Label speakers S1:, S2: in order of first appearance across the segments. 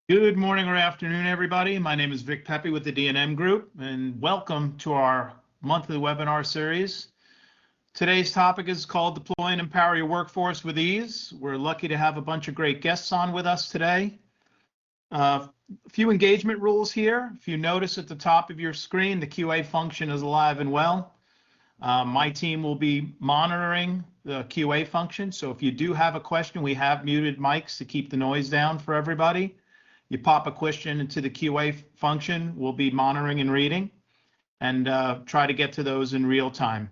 S1: Good morning or afternoon, everybody. My name is Vic Pepe with the D&M Group, and welcome to our monthly webinar series. Today's topic is called Deploy and Empower Your Workforce with Ease. We're lucky to have a bunch of great guests on with us today. A few engagement rules here. If you notice at the top of your screen, the QA function is alive and well. My team will be monitoring the QA function, so if you do have a question, we have muted mics to keep the noise down for everybody. You pop a question into the QA function, we'll be monitoring and reading, and try to get to those in real time.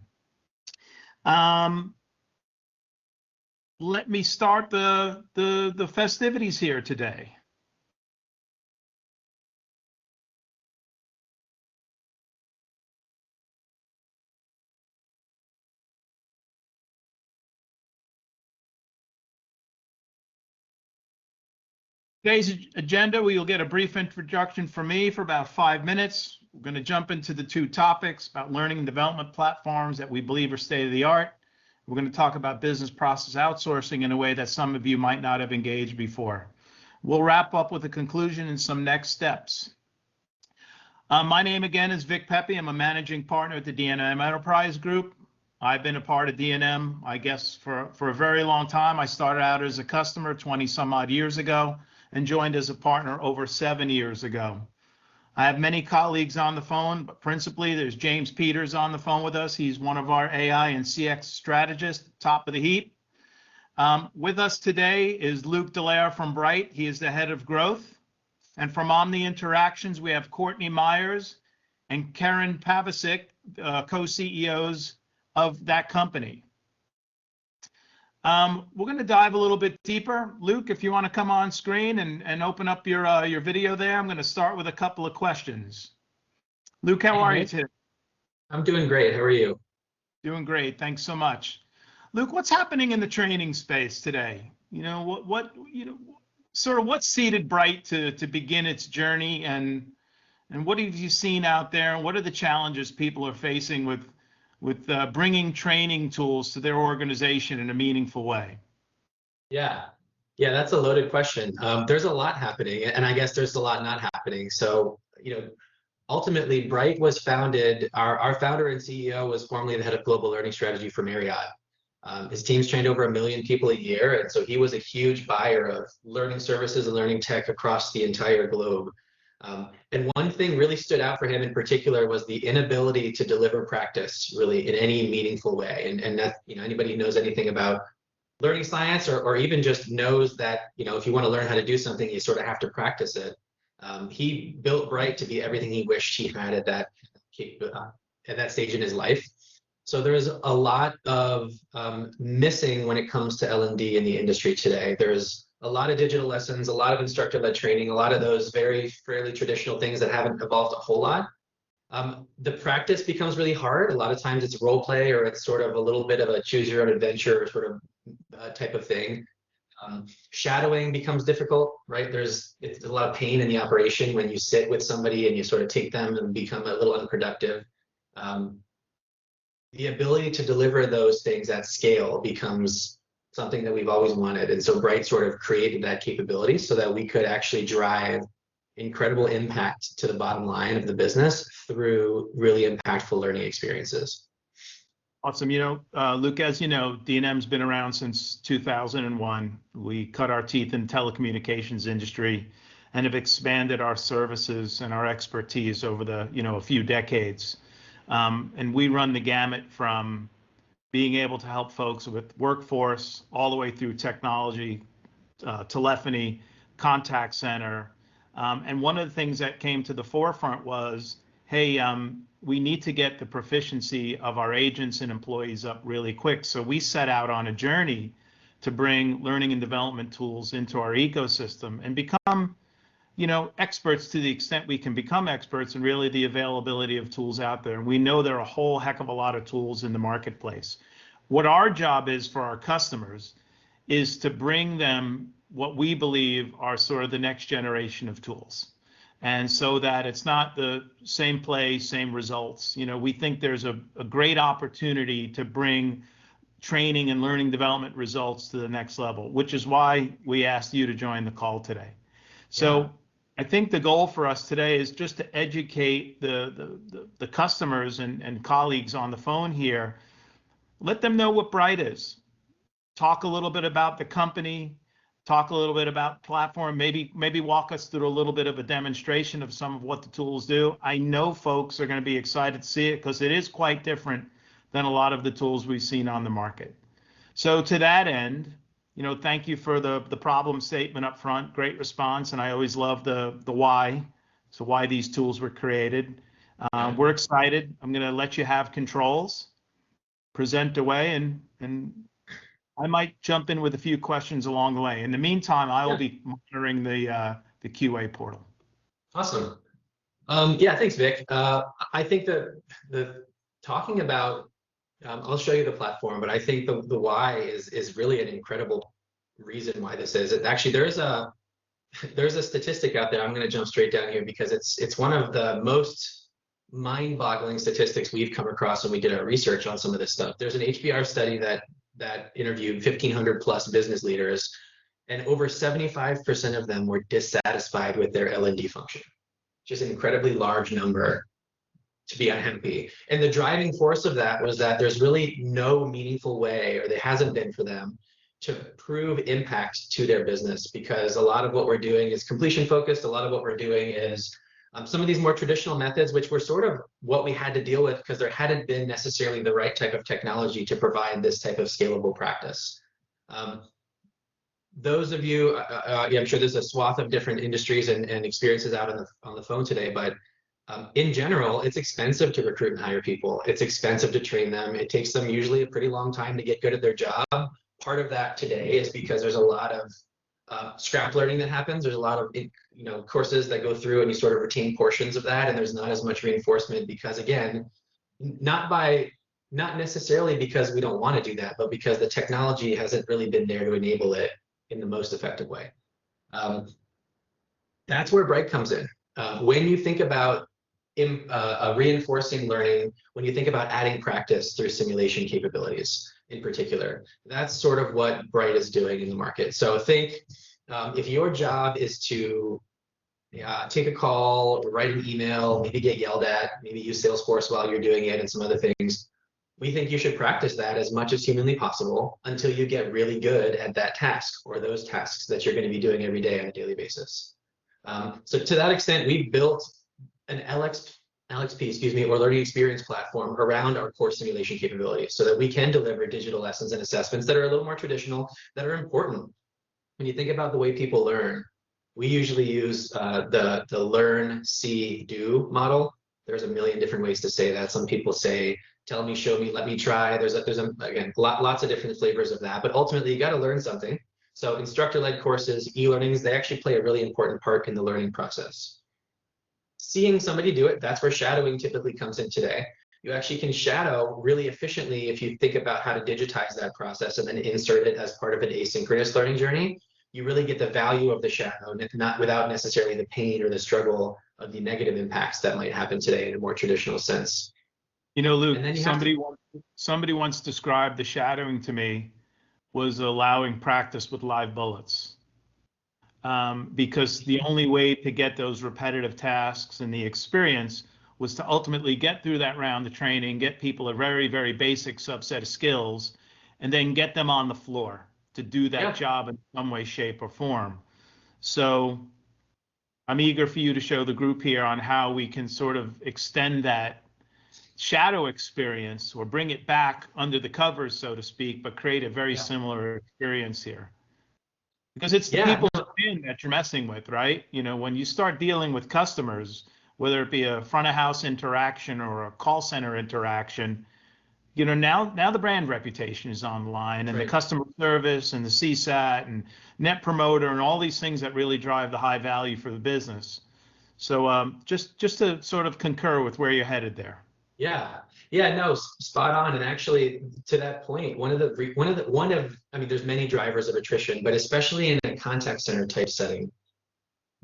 S1: Let me start the festivities here today. Today's agenda, we will get a brief introduction from me for about 5 minutes. We're going to jump into the two topics about learning and development platforms that we believe are state of the art. We're going to talk about business process outsourcing in a way that some of you might not have engaged before. We'll wrap up with a conclusion and some next steps. My name again is Vic Pepe. I'm a managing partner at the D&M Enterprise Group. I've been a part of D&M, I guess, for a very long time. I started out as a customer 20 some odd years ago and joined as a partner over 7 years ago. I have many colleagues on the phone, but principally there's James Peters on the phone with us. He's one of our AI and CX strategists, top of the heap. With us today is Luke Dallaire from Bright. He is the head of growth. And from Omni Interactions, we have Courtney Myers and Karen Pavasic, co-CEOs of that company. We're going to dive a little bit deeper. Luke, if you want to come on screen and open up your video there, I'm going to start with a couple of questions. Luke, how are you today?
S2: I'm doing great. How are you?
S1: Doing great. Thanks so much. Luke, what's happening in the training space today? You know, what seeded Bright to begin its journey, and what have you seen out there, and what are the challenges people are facing with bringing training tools to their organization in a meaningful way?
S2: Yeah, that's a loaded question. There's a lot happening, and I guess there's a lot not happening. So, ultimately, Bright was founded, our founder and CEO was formerly the head of global learning strategy for Marriott. His team's trained over 1 million people a year, and so he was a huge buyer of learning services and learning tech across the entire globe. And one thing really stood out for him in particular was the inability to deliver practice really in any meaningful way. And that, anybody who knows anything about learning science or even just knows that, if you want to learn how to do something, you sort of have to practice it. He built Bright to be everything he wished he had at that stage in his life. So there's a lot of missing when it comes to L&D in the industry today. There's a lot of digital lessons, a lot of instructor-led training, a lot of those fairly traditional things that haven't evolved a whole lot. The practice becomes really hard. A lot of times it's role play, or it's sort of a little bit of a choose your own adventure sort of type of thing. Shadowing becomes difficult, right? It's a lot of pain in the operation when you sit with somebody and you sort of take them and become a little unproductive. The ability to deliver those things at scale becomes something that we've always wanted. And so Bright sort of created that capability so that we could actually drive incredible impact to the bottom line of the business through really impactful learning experiences.
S1: Awesome. Luke, as you know, D&M's been around since 2001. We cut our teeth in the telecommunications industry and have expanded our services and our expertise over a few decades. And we run the gamut from being able to help folks with workforce all the way through technology, telephony, contact center. And one of the things that came to the forefront was, hey, we need to get the proficiency of our agents and employees up really quick. So we set out on a journey to bring learning and development tools into our ecosystem and become experts to the extent we can become experts, and really the availability of tools out there. And we know there are a whole heck of a lot of tools in the marketplace. What our job is for our customers is to bring them what we believe are sort of the next generation of tools. And so that it's not the same play, same results. We think there's a great opportunity to bring training and learning development results to the next level, which is why we asked you to join the call today. So
S2: Yeah.
S1: I think the goal for us today is just to educate the customers and colleagues on the phone here. Let them know what Bright is. Talk a little bit about the company, talk a little bit about platform, maybe walk us through a little bit of a demonstration of some of what the tools do. I know folks are going to be excited to see it because it is quite different than a lot of the tools we've seen on the market. So to that end, thank you for the problem statement up front. Great response, and I always love the why. So why these tools were created. We're excited. I'm going to let you have controls, present away, and I might jump in with a few questions along the way. In the meantime, I will be monitoring the QA portal.
S2: Awesome. Yeah, thanks, Vic. I think that the talking about, I'll show you the platform, but I think the why is really an incredible reason why this is. Actually, there's a statistic out there. I'm going to jump straight down here because it's one of the most mind-boggling statistics we've come across when we did our research on some of this stuff. There's an HBR study that interviewed 1,500 plus business leaders, and over 75% of them were dissatisfied with their L&D function. Just an incredibly large number to be unhappy. And the driving force of that was that there's really no meaningful way, or there hasn't been for them, to prove impact to their business, because a lot of what we're doing is completion focused. A lot of what we're doing is some of these more traditional methods, which were sort of what we had to deal with because there hadn't been necessarily the right type of technology to provide this type of scalable practice. Those of you, I'm sure there's a swath of different industries and experiences out on the phone today, but in general, it's expensive to recruit and hire people. It's expensive to train them. It takes them usually a pretty long time to get good at their job. Part of that today is because there's a lot of scrap learning that happens. There's a lot of courses that go through and you sort of retain portions of that, and there's not as much reinforcement because, again, not necessarily because we don't want to do that, but because the technology hasn't really been there to enable it in the most effective way. That's where Bright comes in. When you think about reinforcing learning, when you think about adding practice through simulation capabilities in particular, that's sort of what Bright is doing in the market. So think if your job is to take a call, write an email, maybe get yelled at, maybe use Salesforce while you're doing it and some other things, we think you should practice that as much as humanly possible until you get really good at that task or those tasks that you're going to be doing every day on a daily basis. So to that extent, we built an LXP, or learning experience platform around our core simulation capabilities so that we can deliver digital lessons and assessments that are a little more traditional, that are important. When you think about the way people learn, we usually use the learn, see, do model. There's a million different ways to say that. Some people say, tell me, show me, let me try. There's again, lots of different flavors of that, but ultimately you got to learn something. So instructor-led courses, e-learnings, they actually play a really important part in the learning process. Seeing somebody do it, that's where shadowing typically comes in today. You actually can shadow really efficiently if you think about how to digitize that process and then insert it as part of an asynchronous learning journey. You really get the value of the shadow, not without necessarily the pain or the struggle of the negative impacts that might happen today in a more traditional sense.
S1: Luke, somebody once described the shadowing to me was allowing practice with live bullets. Because the only way to get those repetitive tasks and the experience was to ultimately get through that round of training, get people a very, very basic subset of skills, and then get them on the floor to do that job in some way, shape, or form. So I'm eager for you to show the group here on how we can sort of extend that shadow experience or bring it back under the covers, so to speak, but create a very similar experience here. Because it's the people that you're messing with, right? When you start dealing with customers, whether it be a front of house interaction or a call center interaction, now the brand reputation is on the line, and the customer service and the CSAT and net promoter and all these things that really drive the high value for the business. So just to sort of concur with where you're headed there.
S2: No, spot on. And actually, to that point, there's many drivers of attrition, but especially in a contact center type setting,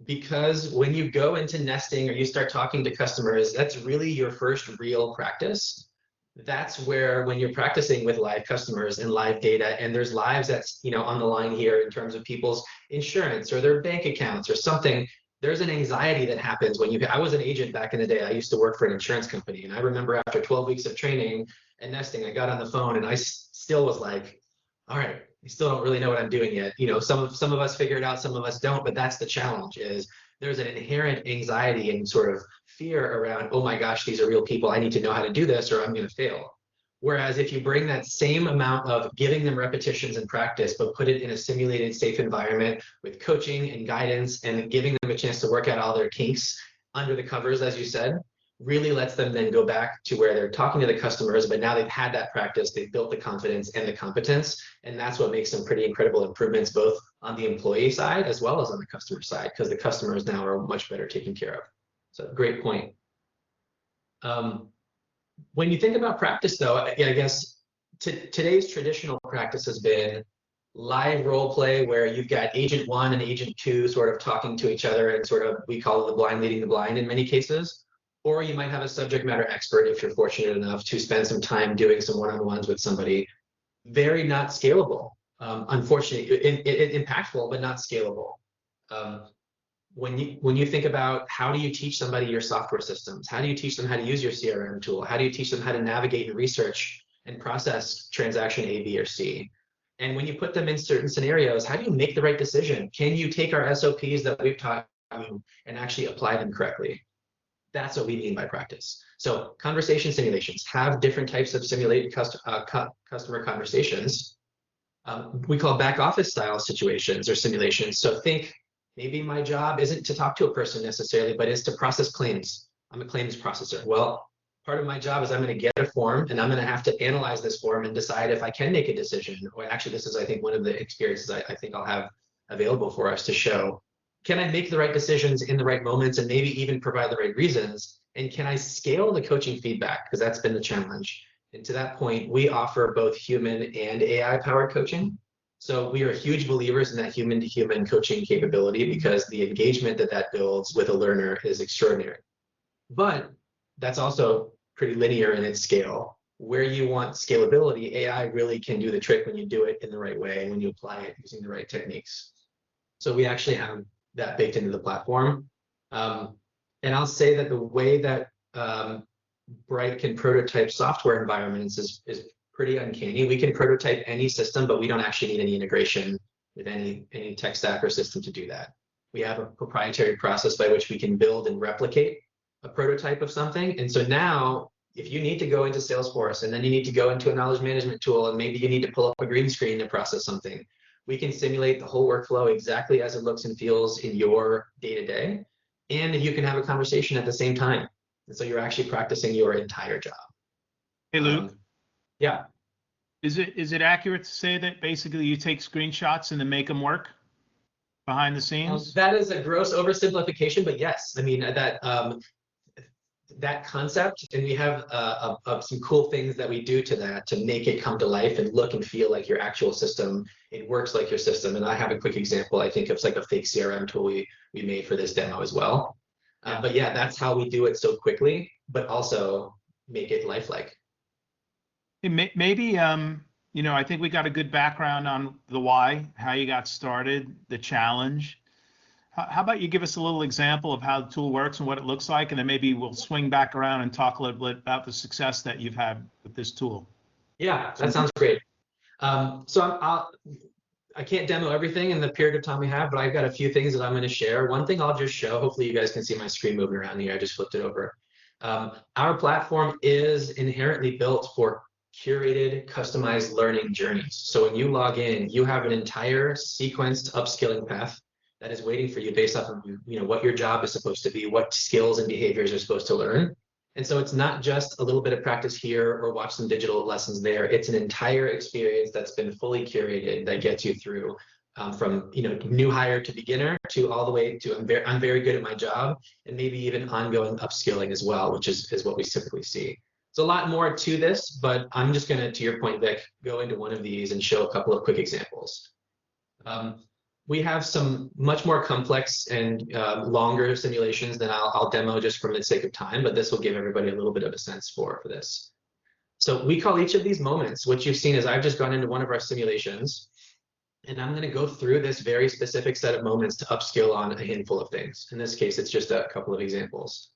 S2: because when you go into nesting or you start talking to customers, that's really your first real practice. that's where, when you're practicing with live customers and live data, and there's lives that's, on the line here in terms of people's insurance or their bank accounts or something, there's an anxiety that happens when I was an agent back in the day. I used to work for an insurance company, and I remember after 12 weeks of training and nesting, I got on the phone and I still was like, all right, I still don't really know what I'm doing yet. Some of us figure it out, some of us don't, but that's the challenge. Is there's an inherent anxiety and sort of fear around, oh my gosh, these are real people. I need to know how to do this or I'm going to fail. Whereas if you bring that same amount of giving them repetitions and practice, but put it in a simulated, safe environment with coaching and guidance and giving them a chance to work out all their kinks under the covers, as you said, really lets them then go back to where they're talking to the customers, but now they've had that practice, they've built the confidence and the competence, and that's what makes some pretty incredible improvements both on the employee side as well as on the customer side, because the customers now are much better taken care of. So great point. When you think about practice, though, I guess today's traditional practice has been live role play, where you've got agent one and agent two sort of talking to each other, and sort of, we call it the blind leading the blind in many cases. Or you might have a subject matter expert if you're fortunate enough to spend some time doing some one-on-ones with somebody. Very not scalable. Unfortunately, impactful, but not scalable. When you think about how do you teach somebody your software systems, how do you teach them how to use your CRM tool, how do you teach them how to navigate and research and process transaction A, B, or C? And when you put them in certain scenarios, how do you make the right decision? Can you take our SOPs that we've taught you and actually apply them correctly? That's what we mean by practice. So conversation simulations have different types of simulated customer conversations. We call back office style situations or simulations. So think, maybe my job isn't to talk to a person necessarily, but is to process claims. I'm a claims processor. Well, part of my job is I'm going to get a form and I'm going to have to analyze this form and decide if I can make a decision. Or actually, this is, I think, one of the experiences I think I'll have available for us to show. Can I make the right decisions in the right moments and maybe even provide the right reasons? And can I scale the coaching feedback? Because that's been the challenge. And to that point, we offer both human and AI powered coaching. So we are huge believers in that human to human coaching capability, because the engagement that builds with a learner is extraordinary. But that's also pretty linear in its scale. Where you want scalability, AI really can do the trick when you do it in the right way and when you apply it using the right techniques. So we actually have that baked into the platform. And I'll say that the way that Bright can prototype software environments is pretty uncanny. We can prototype any system, but we don't actually need any integration with any tech stack or system to do that. We have a proprietary process by which we can build and replicate a prototype of something. And so now, if you need to go into Salesforce and then you need to go into a knowledge management tool and maybe you need to pull up a green screen to process something, we can simulate the whole workflow exactly as it looks and feels in your day-to-day. And you can have a conversation at the same time. And so you're actually practicing your entire job.
S1: Hey, Luke.
S2: Yeah.
S1: Is it accurate to say that basically you take screenshots and then make them work behind the scenes?
S2: That is a gross oversimplification, but yes, I mean that concept, and we have some cool things that we do to that to make it come to life and look and feel like your actual system. It works like your system. And I have a quick example. I think it's like a fake CRM tool we made for this demo as well. But yeah, that's how we do it so quickly, but also make it lifelike.
S1: Maybe, I think we got a good background on the why, how you got started, the challenge. How about you give us a little example of how the tool works and what it looks like, and then maybe we'll swing back around and talk a little bit about the success that you've had with this tool.
S2: Yeah, that sounds great. So I can't demo everything in the period of time we have, but I've got a few things that I'm going to share. One thing I'll just show, hopefully you guys can see my screen moving around here. I just flipped it over. Our platform is inherently built for curated, customized learning journeys. So when you log in, you have an entire sequenced upskilling path that is waiting for you based off of what your job is supposed to be, what skills and behaviors you're supposed to learn. And so it's not just a little bit of practice here or watch some digital lessons there. It's an entire experience that's been fully curated that gets you through from new hire to beginner to all the way to I'm very good at my job, and maybe even ongoing upskilling as well, which is what we typically see. There's a lot more to this, but I'm just going to your point, Vic, go into one of these and show a couple of quick examples. We have some much more complex and longer simulations than I'll demo just for the sake of time, but this will give everybody a little bit of a sense for this. So we call each of these moments, what you've seen is I've just gone into one of our simulations, and I'm going to go through this very specific set of moments to upskill on a handful of things. In this case, it's just a couple of examples.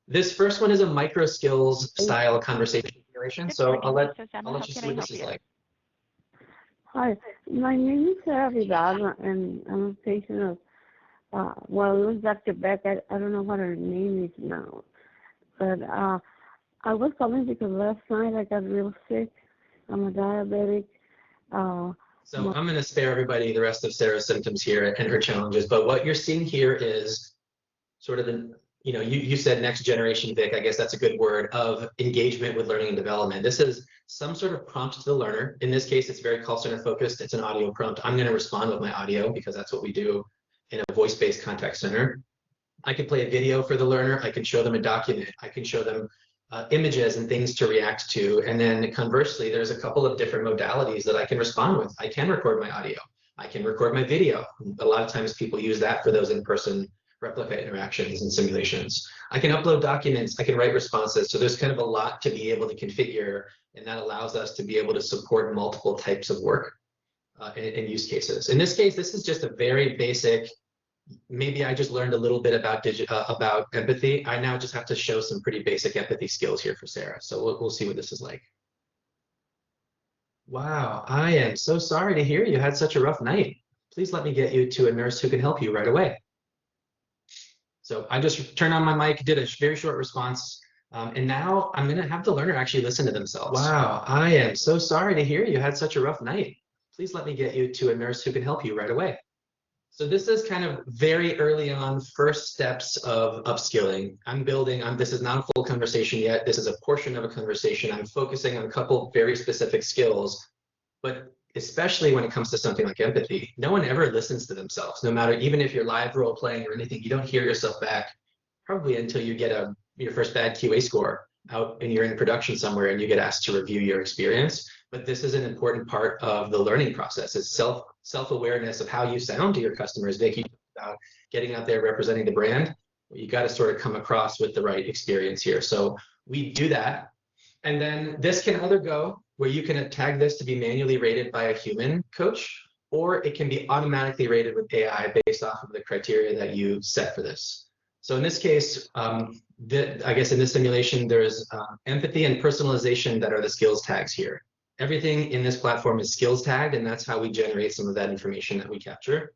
S2: This first one is a micro skills style conversation simulation. So I'll let you see what this is like.
S3: Hi, my name is Sarah Vidal, and I'm a patient of, well, it was Dr. Beck. I don't know what her name is now. But I was calling because last night I got real sick. I'm a diabetic.
S2: So I'm going to spare everybody the rest of Sarah's symptoms here and her challenges. But what you're seeing here is sort of the, you said next generation, Vic, I guess that's a good word, of engagement with learning and development. This is some sort of prompt to the learner. In this case, it's very call center focused. It's an audio prompt. I'm going to respond with my audio because that's what we do in a voice-based contact center. I can play a video for the learner. I can show them a document. I can show them images and things to react to. And then conversely, there's a couple of different modalities that I can respond with. I can record my audio. I can record my video. A lot of times people use that for those in-person replica interactions and simulations. I can upload documents. I can write responses. So there's kind of a lot to be able to configure, and that allows us to be able to support multiple types of work and use cases. In this case, this is just a very basic, maybe I just learned a little bit about empathy. I now just have to show some pretty basic empathy skills here for Sarah. So we'll see what this is like. Wow, I am so sorry to hear you had such a rough night. Please let me get you to a nurse who can help you right away. So I just turned on my mic, did a very short response, and now I'm going to have the learner actually listen to themselves. Wow, I am so sorry to hear you had such a rough night. Please let me get you to a nurse who can help you right away. So this is kind of very early on first steps of upskilling. This is not a full conversation yet. This is a portion of a conversation. I'm focusing on a couple very specific skills, but especially when it comes to something like empathy, no one ever listens to themselves, no matter, even if you're live role playing or anything, you don't hear yourself back probably until you get your first bad QA score out and you're in production somewhere and you get asked to review your experience. But this is an important part of the learning process. It's self-awareness of how you sound to your customers. Vic, you talked about getting out there representing the brand. You got to sort of come across with the right experience here. So we do that. And then this can either go where you can tag this to be manually rated by a human coach, or it can be automatically rated with AI based off of the criteria that you set for this. So in this case, I guess in this simulation, there's empathy and personalization that are the skills tags here. Everything in this platform is skills tagged, and that's how we generate some of that information that we capture.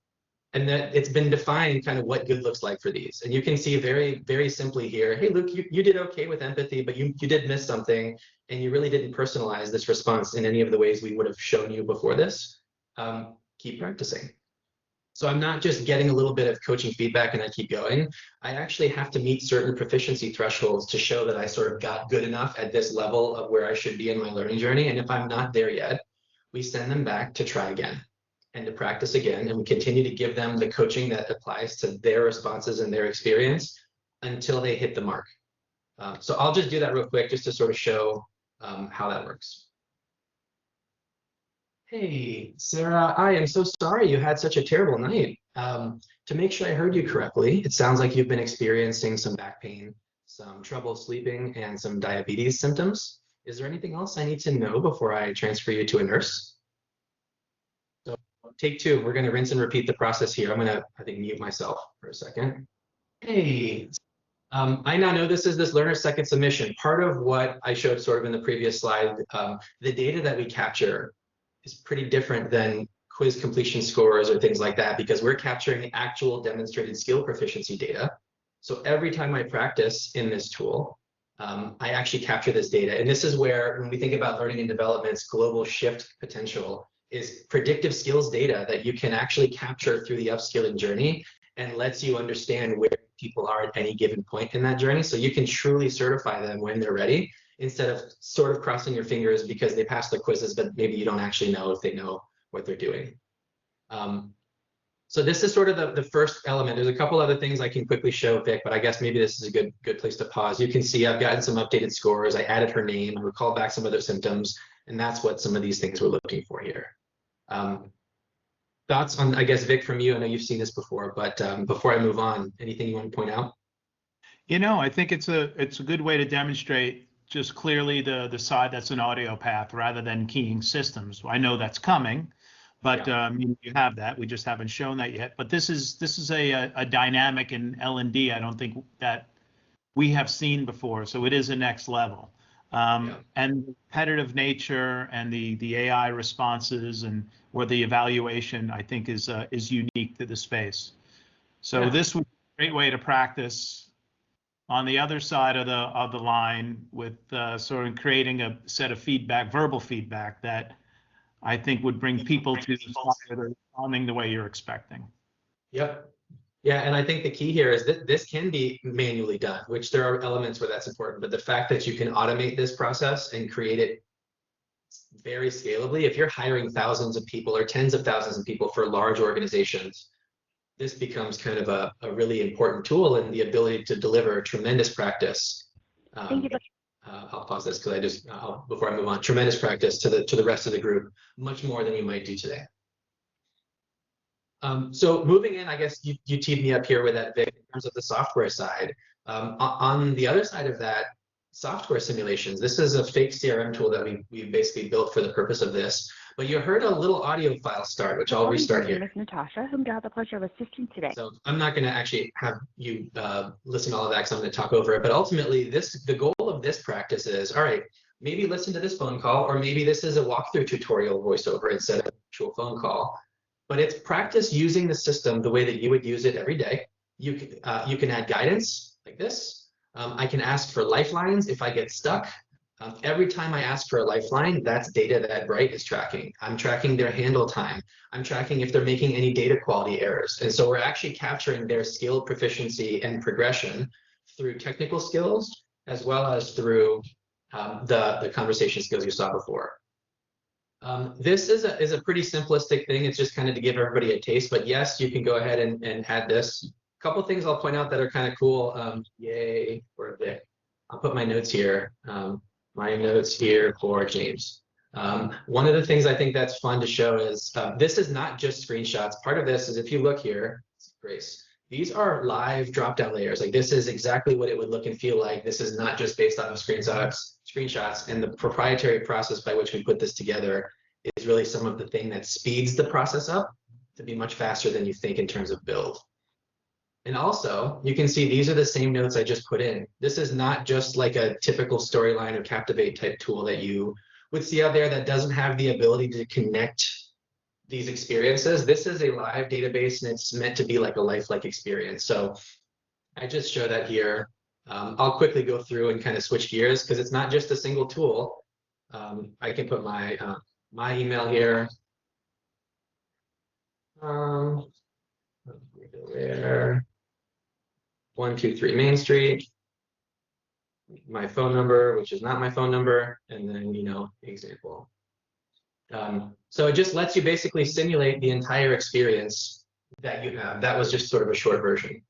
S2: And that it's been defined kind of what good looks like for these. And you can see very, very simply here, hey, Luke, you did okay with empathy, but you did miss something, and you really didn't personalize this response in any of the ways we would have shown you before this. Keep practicing. So I'm not just getting a little bit of coaching feedback and I keep going. I actually have to meet certain proficiency thresholds to show that I sort of got good enough at this level of where I should be in my learning journey. And if I'm not there yet, we send them back to try again and to practice again. And we continue to give them the coaching that applies to their responses and their experience until they hit the mark. So I'll just do that real quick just to sort of show how that works. Hey, Sarah, I am so sorry you had such a terrible night. To make sure I heard you correctly, it sounds like you've been experiencing some back pain, some trouble sleeping, and some diabetes symptoms. Is there anything else I need to know before I transfer you to a nurse? So take two, we're gonna rinse and repeat the process here. I'm gonna, I think, mute myself for a second. Hey, I now know this is this learner's second submission. Part of what I showed sort of in the previous slide, the data that we capture is pretty different than quiz completion scores or things like that, because we're capturing actual demonstrated skill proficiency data. So every time I practice in this tool, I actually capture this data. And this is where, when we think about learning and development's global shift potential, is predictive skills data that you can actually capture through the upskilling journey and lets you understand where people are at any given point in that journey. So you can truly certify them when they're ready, instead of sort of crossing your fingers because they passed the quizzes, but maybe you don't actually know if they know what they're doing. So this is sort of the first element. There's a couple other things I can quickly show Vic, but I guess maybe this is a good place to pause. You can see I've gotten some updated scores. I added her name, I recalled back some other symptoms, and that's what some of these things we're looking for here. Thoughts on, I guess, Vic, from you? I know you've seen this before, but before I move on, anything you want to point out?
S1: I think it's a good way to demonstrate just clearly the side that's an audio path rather than keying systems. I know that's coming, but you have that. We just haven't shown that yet. But this is a dynamic in L&D. I don't think that we have seen before. So it is a next level. And the competitive nature and the AI responses and or the evaluation, I think, is unique to the space. So this would be a great way to practice on the other side of the line with sort of creating a set of feedback, verbal feedback that I think would bring people to the spot that are responding the way you're expecting.
S2: Yep. Yeah, and I think the key here is that this can be manually done, which there are elements where that's important, but the fact that you can automate this process and create it very scalably, if you're hiring thousands of people or tens of thousands of people for large organizations, this becomes kind of a really important tool and the ability to deliver tremendous practice.
S3: Thank you.
S2: I'll pause this because before I move on, tremendous practice to the rest of the group, much more than you might do today. So moving in, I guess you teed me up here with that, Vic, in terms of the software side. On the other side of that, software simulations. This is a fake CRM tool that we basically built for the purpose of this. But you heard a little audio file start, which I'll restart here.
S3: Miss Natasha, whom do I have the pleasure of assisting today?
S2: So I'm not going to actually have you listen to all of that because I'm going to talk over it. But ultimately, the goal of this practice is, all right, maybe listen to this phone call, or maybe this is a walkthrough tutorial voiceover instead of an actual phone call. But it's practice using the system the way that you would use it every day. You can add guidance like this. I can ask for lifelines if I get stuck. Every time I ask for a lifeline, that's data that Bright is tracking. I'm tracking their handle time. I'm tracking if they're making any data quality errors. And so we're actually capturing their skill proficiency and progression through technical skills, as well as through the conversation skills you saw before. This is a pretty simplistic thing. It's just kind of to give everybody a taste, but yes, you can go ahead and add this. A couple things I'll point out that are kind of cool. Yay for Vic. I'll put my notes here. My notes here for James. One of the things I think that's fun to show is this is not just screenshots. Part of this is, if you look here, Grace, these are live drop-down layers. Like, this is exactly what it would look and feel like. This is not just based off of screenshots. And the proprietary process by which we put this together is really some of the thing that speeds the process up to be much faster than you think in terms of build. And also, you can see these are the same notes I just put in. This is not just like a typical Storyline or Captivate type tool that you would see out there that doesn't have the ability to connect these experiences. This is a live database, and it's meant to be like a lifelike experience. So I just show that here. I'll quickly go through and kind of switch gears because it's not just a single tool. I can put my my email here. Where 123 Main Street, my phone number, which is not my phone number, and then, example. So it just lets you basically simulate the entire experience that you have. That was just sort of a short version.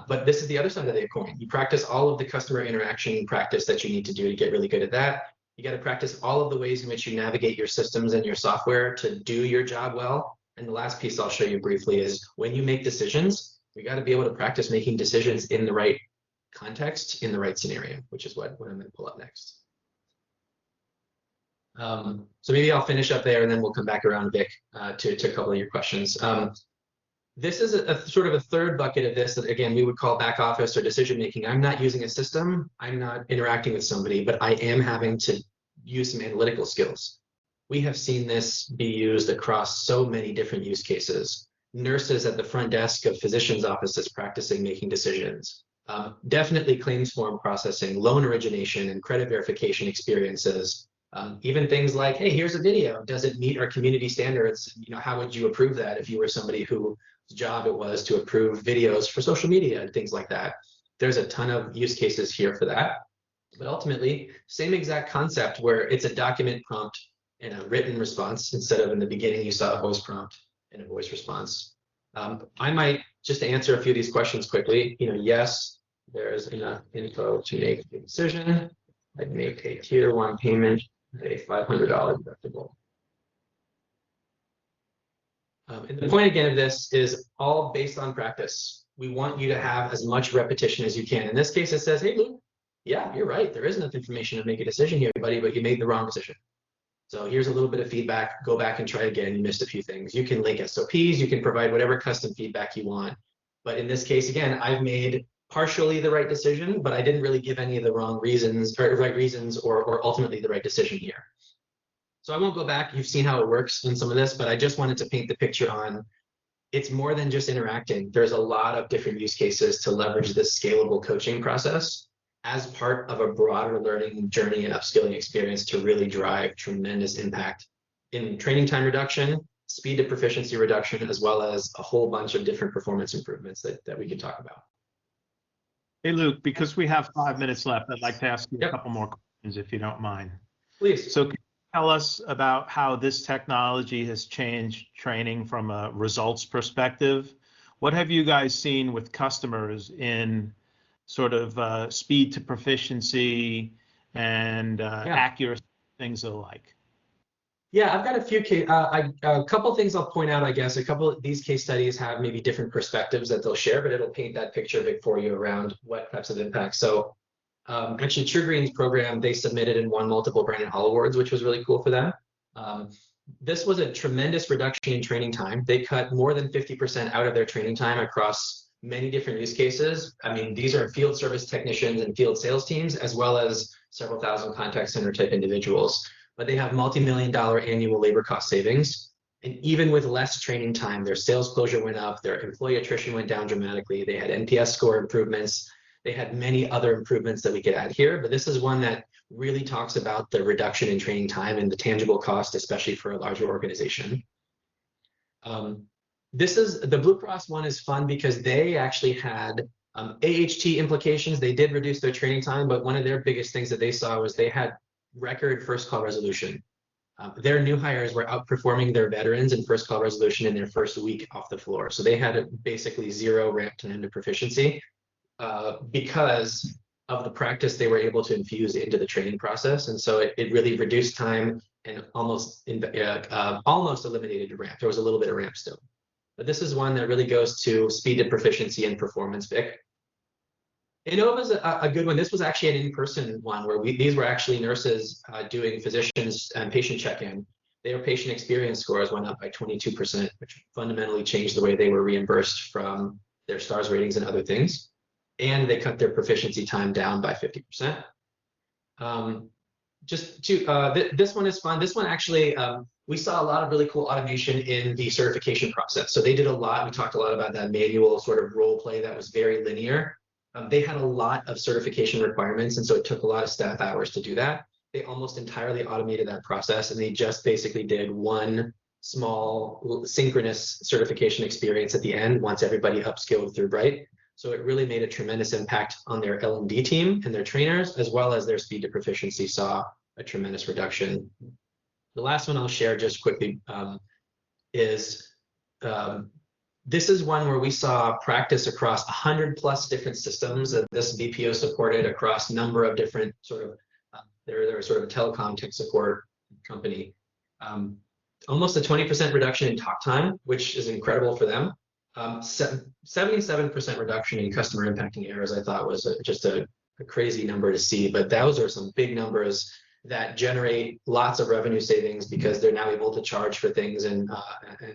S2: But this is the other side of the coin. You practice all of the customer interaction practice that you need to do to get really good at that. You got to practice all of the ways in which you navigate your systems and your software to do your job well. And the last piece I'll show you briefly is when you make decisions, you got to be able to practice making decisions in the right context, in the right scenario, which is what I'm going to pull up next. So maybe I'll finish up there and then we'll come back around, Vic, to a couple of your questions. This is a sort of a third bucket of this that, again, we would call back office or decision making. I'm not using a system. I'm not interacting with somebody, but I am having to use some analytical skills. We have seen this be used across so many different use cases. Nurses at the front desk of physicians' offices practicing making decisions. Definitely claims form processing, loan origination, and credit verification experiences. Even things like, hey, here's a video. Does it meet our community standards? How would you approve that if you were somebody whose job it was to approve videos for social media and things like that? There's a ton of use cases here for that. But ultimately, same exact concept where it's a document prompt and a written response instead of in the beginning you saw a voice prompt and a voice response. I might just answer a few of these questions quickly. Yes, there's enough info to make a decision. I'd make a tier 1 payment at a $500 deductible. And the point again of this is all based on practice. We want you to have as much repetition as you can. In this case, it says, hey, Luke, yeah, you're right. There is enough information to make a decision here, buddy, but you made the wrong decision. So here's a little bit of feedback. Go back and try again. You missed a few things. You can link SOPs. You can provide whatever custom feedback you want. But in this case, again, I've made partially the right decision, but I didn't really give any of the wrong reasons or right reasons or ultimately the right decision here. So I won't go back. You've seen how it works in some of this, but I just wanted to paint the picture on it's more than just interacting. There's a lot of different use cases to leverage this scalable coaching process as part of a broader learning journey and upskilling experience to really drive tremendous impact in training time reduction, speed to proficiency reduction, as well as a whole bunch of different performance improvements that we can talk about.
S1: Hey, Luke, because we have 5 minutes left, I'd like to ask you a
S2: Yep.
S1: couple more questions if you don't mind.
S2: Please.
S1: So can you tell us about how this technology has changed training from a results perspective? What have you guys seen with customers in sort of speed to proficiency and accuracy, things alike?
S2: Yeah, I've got a couple things I'll point out, I guess. A couple of these case studies have maybe different perspectives that they'll share, but it'll paint that picture a bit for you around what types of impacts. So actually, TruGreen's program, they submitted and won multiple Brandon Hall Awards, which was really cool for them. This was a tremendous reduction in training time. They cut more than 50% out of their training time across many different use cases. I mean, these are field service technicians and field sales teams, as well as several thousand contact center type individuals. But they have multi-million-dollar annual labor cost savings. And even with less training time, their sales closure went up, their employee attrition went down dramatically. They had NPS score improvements. They had many other improvements that we could add here, but this is one that really talks about the reduction in training time and the tangible cost, especially for a larger organization. This is the Blue Cross one is fun because they actually had AHT implications. They did reduce their training time, but one of their biggest things that they saw was they had record first call resolution. Their new hires were outperforming their veterans in first call resolution in their first week off the floor. So they had basically zero ramp time to proficiency because of the practice they were able to infuse into the training process. And so it really reduced time and almost eliminated ramp. There was a little bit of ramp still. But this is one that really goes to speed to proficiency and performance, Vic. Innova's a good one. This was actually an in-person one where these were actually nurses doing physicians and patient check-in. Their patient experience scores went up by 22%, which fundamentally changed the way they were reimbursed from their STARS ratings and other things. And they cut their proficiency time down by 50%. This one is fun. This one actually, we saw a lot of really cool automation in the certification process. So they did a lot. We talked a lot about that manual sort of role play that was very linear. They had a lot of certification requirements, and so it took a lot of staff hours to do that. They almost entirely automated that process, and they just basically did one small synchronous certification experience at the end once everybody upskilled through Bright. So it really made a tremendous impact on their L&D team and their trainers, as well as their speed to proficiency saw a tremendous reduction. The last one I'll share just quickly is this is one where we saw practice across 100+ different systems that this BPO supported across a number of different sort of, they're sort of a telecom tech support company. Almost a 20% reduction in talk time, which is incredible for them. 77% reduction in customer impacting errors, I thought was just a crazy number to see, but those are some big numbers that generate lots of revenue savings because they're now able to charge for things and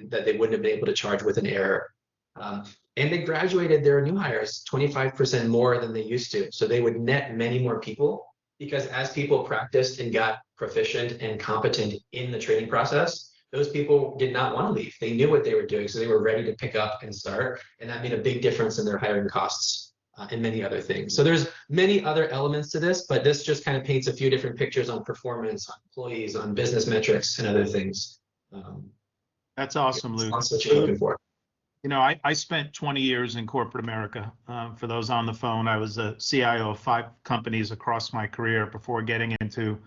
S2: that they wouldn't have been able to charge with an error. And they graduated their new hires 25% more than they used to. So they would net many more people because as people practiced and got proficient and competent in the training process, those people did not want to leave. They knew what they were doing, so they were ready to pick up and start. And that made a big difference in their hiring costs. And many other things. So there's many other elements to this, but this just kind of paints a few different pictures on performance, on employees, on business metrics, and other things.
S1: That's awesome, Luke.
S2: That's what you're looking for.
S1: You know, I spent 20 years in corporate America. For those on the phone, I was a CIO of 5 companies across my career before getting into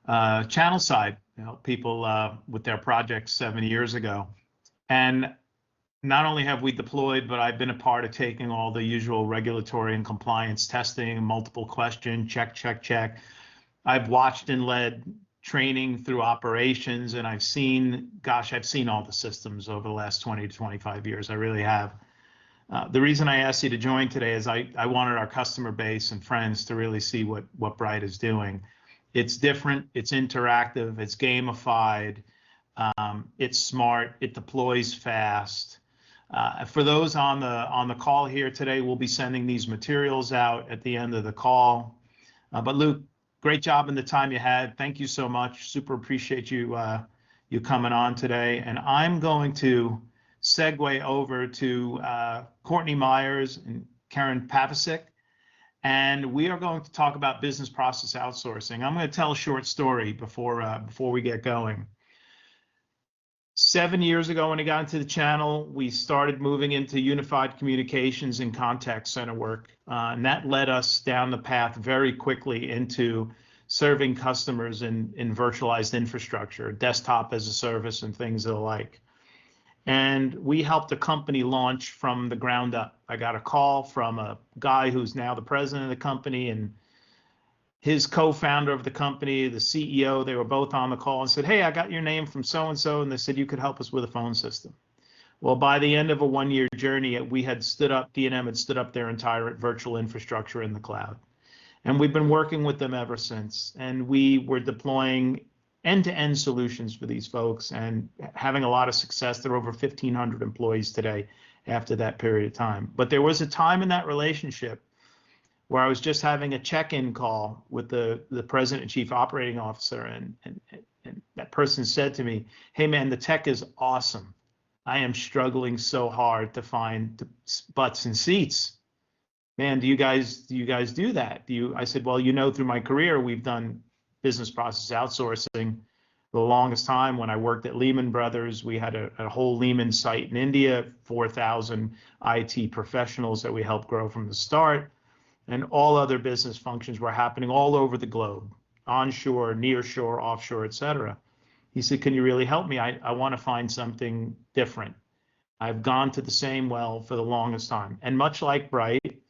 S1: channel side, people with their projects 7 years ago. And not only have we deployed, but I've been a part of taking all the usual regulatory and compliance testing, multiple question, check. I've watched and led training through operations, and I've seen all the systems over the last 20 to 25 years. I really have. The reason I asked you to join today is I wanted our customer base and friends to really see what Bright is doing. It's different, it's interactive, it's gamified, it's smart, it deploys fast. For those on the call here today, we'll be sending these materials out at the end of the call. But Luke, great job in the time you had. Thank you so much. Super appreciate you you coming on today. And I'm going to segue over to Courtney Myers and Karen Pavasik, and we are going to talk about business process outsourcing. I'm going to tell a short story before we get going. 7 years ago, when I got into the channel, we started moving into unified communications and contact center work, and that led us down the path very quickly into serving customers in virtualized infrastructure, desktop as a service, and things of the like. And we helped a company launch from the ground up. I got a call from a guy who's now the president of the company and his co-founder of the company, the CEO. They were both on the call and said, "Hey, I got your name from so-and-so, and they said you could help us with a phone system." Well, by the end of a 1-year journey, we had stood up, D&M had stood up their entire virtual infrastructure in the cloud. And we've been working with them ever since. And we were deploying end-to-end solutions for these folks and having a lot of success. There are over 1,500 employees today after that period of time. But there was a time in that relationship where I was just having a check-in call with the president and chief operating officer, and that person said to me, "Hey man, the tech is awesome. I am struggling so hard to find butts and seats. Man, do you guys do that? I said, "Well, through my career, we've done business process outsourcing the longest time. When I worked at Lehman Brothers, we had a whole Lehman site in India, 4,000 IT professionals that we helped grow from the start, and all other business functions were happening all over the globe, onshore, nearshore, offshore, etc." He said, "Can you really help me? I want to find something different. I've gone to the same well for the longest time." And much like Bright,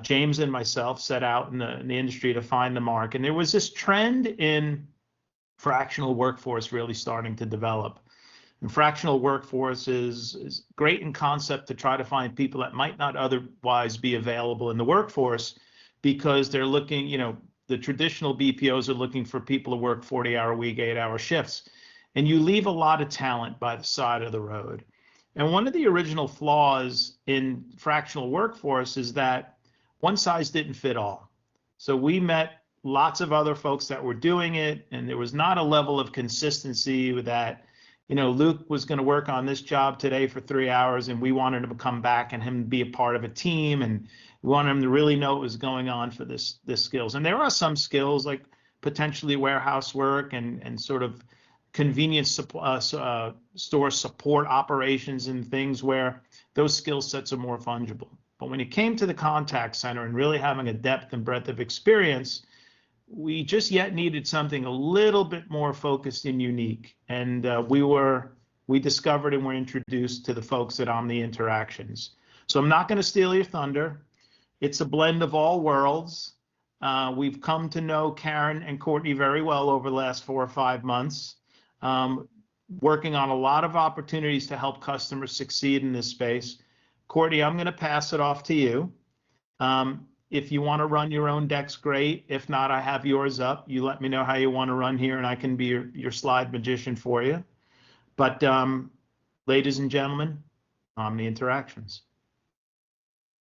S1: James and myself set out in the industry to find the mark. And there was this trend in fractional workforce really starting to develop. And fractional workforce is great in concept to try to find people that might not otherwise be available in the workforce, because they're looking, the traditional BPOs are looking for people to work 40-hour week, 8-hour shifts. And you leave a lot of talent by the side of the road. And one of the original flaws in fractional workforce is that one size didn't fit all. So we met lots of other folks that were doing it, and there was not a level of consistency with that. Luke was going to work on this job today for 3 hours, and we wanted him to come back and him be a part of a team, and we wanted him to really know what was going on for this skills. And there are some skills like potentially warehouse work and sort of convenience store support operations and things where those skill sets are more fungible. But when it came to the contact center and really having a depth and breadth of experience, we just yet needed something a little bit more focused and unique. And we discovered and were introduced to the folks at Omni Interactions. So I'm not going to steal your thunder. It's a blend of all worlds. We've come to know Karen and Courtney very well over the last 4 or 5 months, working on a lot of opportunities to help customers succeed in this space. Courtney, I'm going to pass it off to you. If you want to run your own decks, great. If not, I have yours up. You let me know how you want to run here, and I can be your slide magician for you. But ladies and gentlemen, Omni Interactions.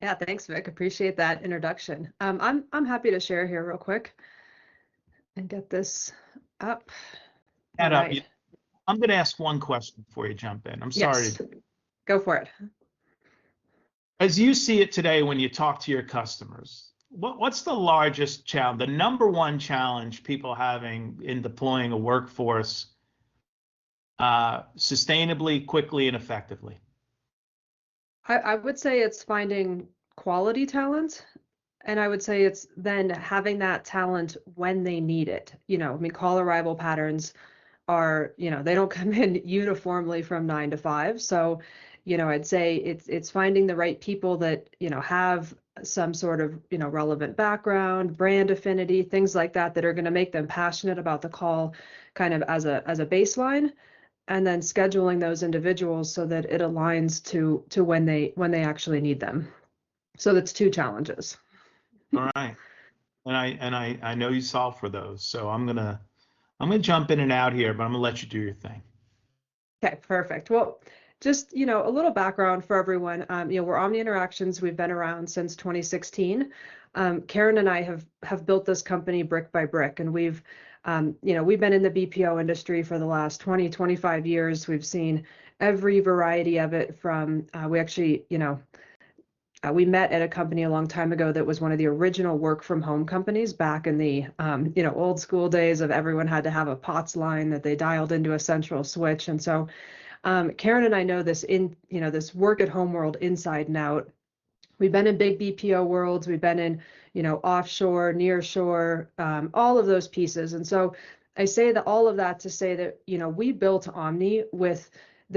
S4: Yeah, thanks, Vic. Appreciate that introduction. I'm happy to share here real quick and get this up.
S1: I'm going to ask one question before you jump in. I'm sorry.
S4: Yes. Go for it.
S1: As you see it today, when you talk to your customers, what's the largest challenge, the number one challenge people having in deploying a workforce sustainably, quickly, and effectively?
S4: I would say it's finding quality talent. And I would say it's then having that talent when they need it. Call arrival patterns are, they don't come in uniformly from 9 to 5. So I'd say it's finding the right people that, have some sort of, relevant background, brand affinity, things like that are going to make them passionate about the call kind of as a baseline. and then scheduling those individuals so that it aligns to when they actually need them. So that's two challenges.
S1: All right. And I know you solve for those. So I'm gonna jump in and out here, but I'm gonna let you do your thing.
S4: Okay, perfect. Well, just, a little background for everyone. We're Omni Interactions. We've been around since 2016. Karen and I have built this company brick by brick, and we've been in the BPO industry for the last 20, 25 years. We've seen every variety of it from, we met at a company a long time ago that was one of the original work from home companies back in the old school days of everyone had to have a POTS line that they dialed into a central switch. And so Karen and I know this this work at home world inside and out. We've been in big BPO worlds. We've been in offshore, near shore, all of those pieces. And so I say that all of that to say that we built Omni with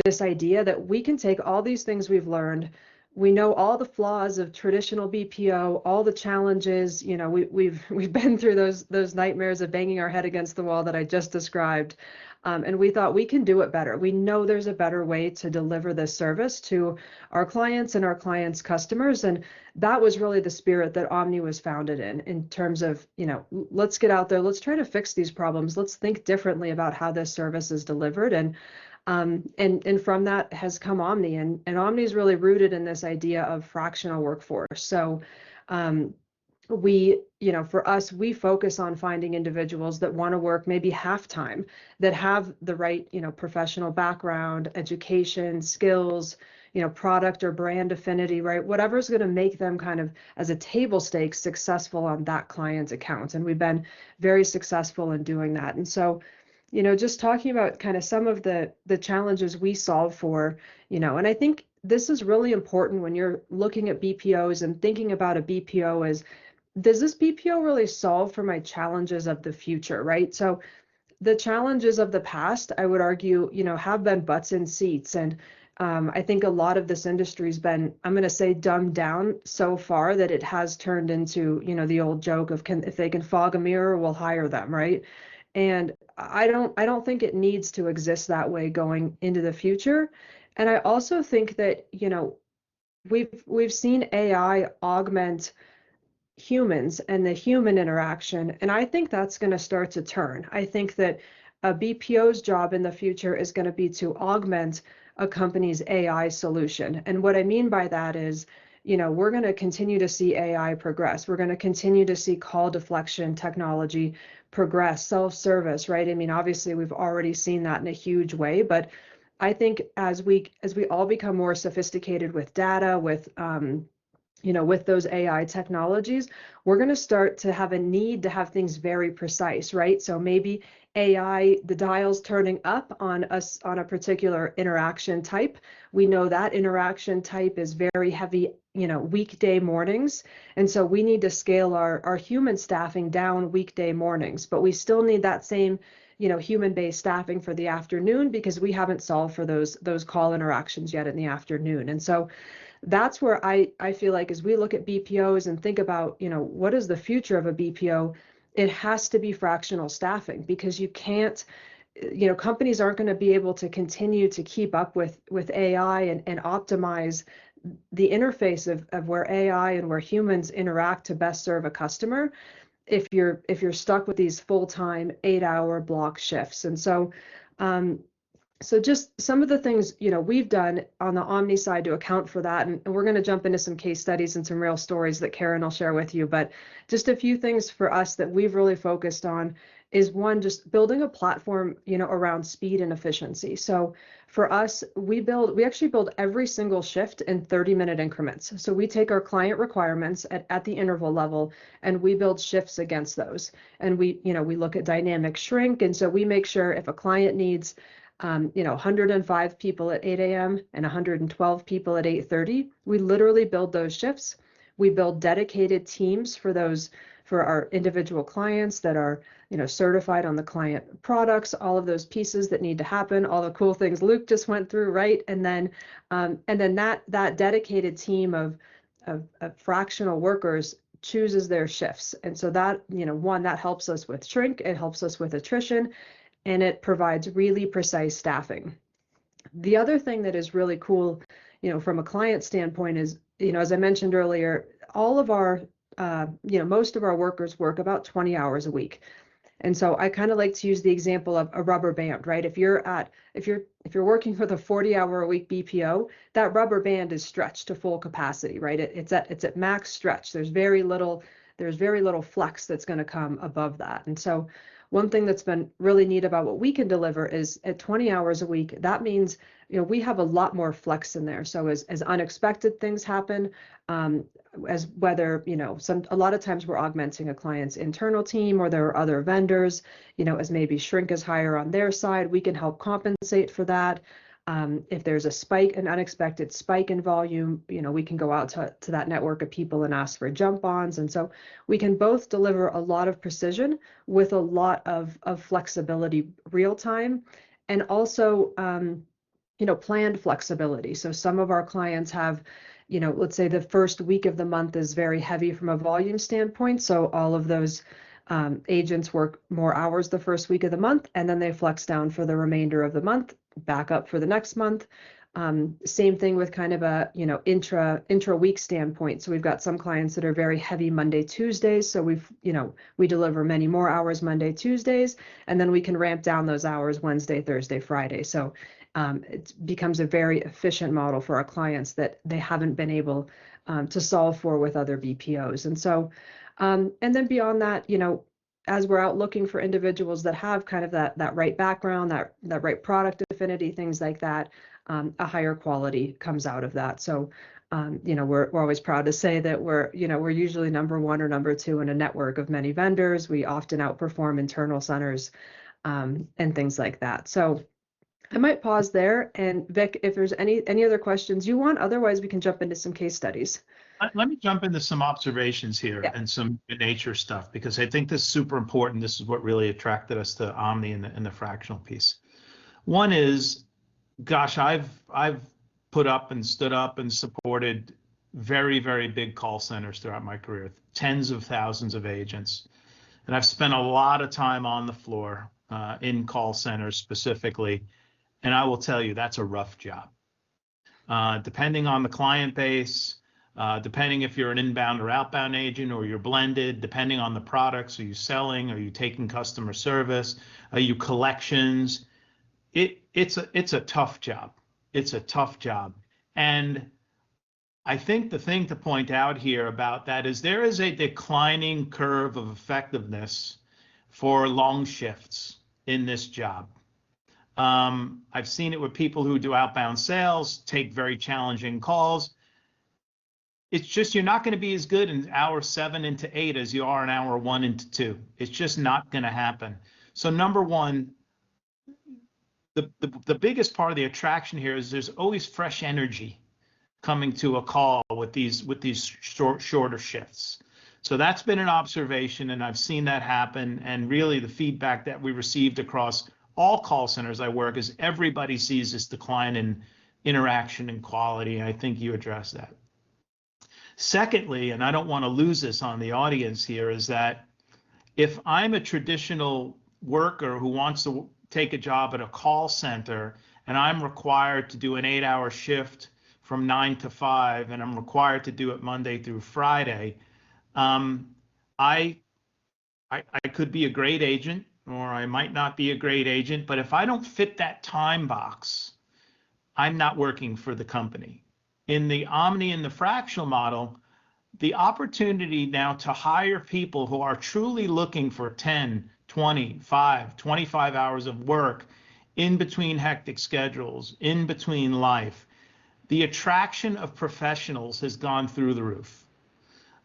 S4: this idea that we can take all these things we've learned. We know all the flaws of traditional BPO, all the challenges. We've been through those nightmares of banging our head against the wall that I just described, and we thought we can do it better. We know there's a better way to deliver this service to our clients and our clients' customers, and that was really the spirit that Omni was founded in terms of let's get out there, let's try to fix these problems, let's think differently about how this service is delivered, and from that has come Omni, and Omni is really rooted in this idea of fractional workforce. So for us, we focus on finding individuals that want to work maybe half time, that have the right professional background, education, skills, product or brand affinity, right? Whatever's going to make them kind of as a table stakes successful on that client's account. And we've been very successful in doing that. And so just talking about kind of some of the challenges we solve for, and I think this is really important when you're looking at BPOs and thinking about a BPO as, does this BPO really solve for my challenges of the future, right? So the challenges of the past, I would argue, have been butts in seats. And I think a lot of this industry's been, I'm going to say, dumbed down so far that it has turned into, the old joke of if they can fog a mirror, we'll hire them, right? And I don't think it needs to exist that way going into the future. And I also think that, we've seen AI augment humans and the human interaction, and I think that's going to start to turn. I think that a BPO's job in the future is going to be to augment a company's AI solution. And what I mean by that is, we're going to continue to see AI progress. We're going to continue to see call deflection technology progress, self-service, right? I mean, obviously we've already seen that in a huge way, but I think as we all become more sophisticated with data, with with those AI technologies, we're going to start to have a need to have things very precise, right? So maybe AI, the dials turning up on us on a particular interaction type. We know that interaction type is very heavy, weekday mornings. And so we need to scale our human staffing down weekday mornings, but we still need that same human-based staffing for the afternoon because we haven't solved for those call interactions yet in the afternoon. And so that's where I feel like as we look at BPOs and think about, what is the future of a BPO, it has to be fractional staffing because you can't, companies aren't going to be able to continue to keep up with AI and optimize the interface of where AI and where humans interact to best serve a customer if you're stuck with these full-time 8-hour block shifts. And so so just some of the things, we've done on the Omni side to account for that. And we're going to jump into some case studies and some real stories that Karen will share with you. But just a few things for us that we've really focused on is one, just building a platform, around speed and efficiency. So for us, we actually build every single shift in 30-minute increments. So we take our client requirements at the interval level and we build shifts against those. And we look at dynamic shrink. And so we make sure if a client needs 105 people at 8 a.m. and 112 people at 8:30. We literally build those shifts. We build dedicated teams for our individual clients that are, certified on the client products, all of those pieces that need to happen, all the cool things Luke just went through, right? And then that dedicated team of fractional workers chooses their shifts. And so that, one, that helps us with shrink, it helps us with attrition. and it provides really precise staffing. The other thing that is really cool, from a client standpoint is, as I mentioned earlier, all of our, most of our workers work about 20 hours a week. And so I kind of like to use the example of a rubber band, right? If you're working with a 40-hour a week BPO, that rubber band is stretched to full capacity, right? It's at max stretch. There's very little flex that's going to come above that. And so one thing that's been really neat about what we can deliver is at 20 hours a week, that means, we have a lot more flex in there. So as unexpected things happen, as whether, a lot of times we're augmenting a client's internal team, or there are other vendors, as maybe shrink is higher on their side, we can help compensate for that. If there's an unexpected spike in volume, we can go out to that network of people and ask for jump-ons. And so we can both deliver a lot of precision with a lot of flexibility real time, and also, planned flexibility. So some of our clients have, let's say the first week of the month is very heavy from a volume standpoint. So all of those agents work more hours the first week of the month, and then they flex down for the remainder of the month, back up for the next month. Same thing with kind of a, intra week standpoint. So we've got some clients that are very heavy Monday, Tuesdays. So we deliver many more hours Monday, Tuesdays, and then we can ramp down those hours Wednesday, Thursday, Friday. So it becomes a very efficient model for our clients that they haven't been able to solve for with other BPOs. And so, and then beyond that, as we're out looking for individuals that have kind of that right background, that right product affinity, things like that, a higher quality comes out of that. So, we're always proud to say that we're usually number one or number two in a network of many vendors. We often outperform internal centers, and things like that. So I might pause there, and Vic, if there's any other questions you want, otherwise we can jump into some case studies.
S1: Let me jump into some observations here.
S4: Yeah.
S1: And some nature stuff, because I think this is super important. This is what really attracted us to Omni and the fractional piece. One is, gosh, I've put up and stood up and supported very, very big call centers throughout my career, tens of thousands of agents. And I've spent a lot of time on the floor in call centers specifically. And I will tell you, that's a rough job. Depending on the client base, depending if you're an inbound or outbound agent, or you're blended, depending on the products, are you selling, are you taking customer service, are you collections? It's a tough job. It's a tough job. And I think the thing to point out here about that is there is a declining curve of effectiveness for long shifts in this job. I've seen it with people who do outbound sales, take very challenging calls. It's just, you're not going to be as good in hour 7 into 8 as you are in hour 1 into 2. It's just not going to happen. So number one, the biggest part of the attraction here is there's always fresh energy coming to a call with these shorter shifts. So that's been an observation, and I've seen that happen. And really the feedback that we received across all call centers I work is everybody sees this decline in interaction and quality. And I think you addressed that. Secondly, and I don't want to lose this on the audience here, is that if I'm a traditional worker who wants to take a job at a call center, and I'm required to do an 8-hour shift from 9 to 5, and I'm required to do it Monday through Friday, I could be a great agent, or I might not be a great agent, but if I don't fit that time box, I'm not working for the company. In the Omni and the fractional model, the opportunity now to hire people who are truly looking for 10, 25, 25 hours of work in between hectic schedules, in between life, the attraction of professionals has gone through the roof.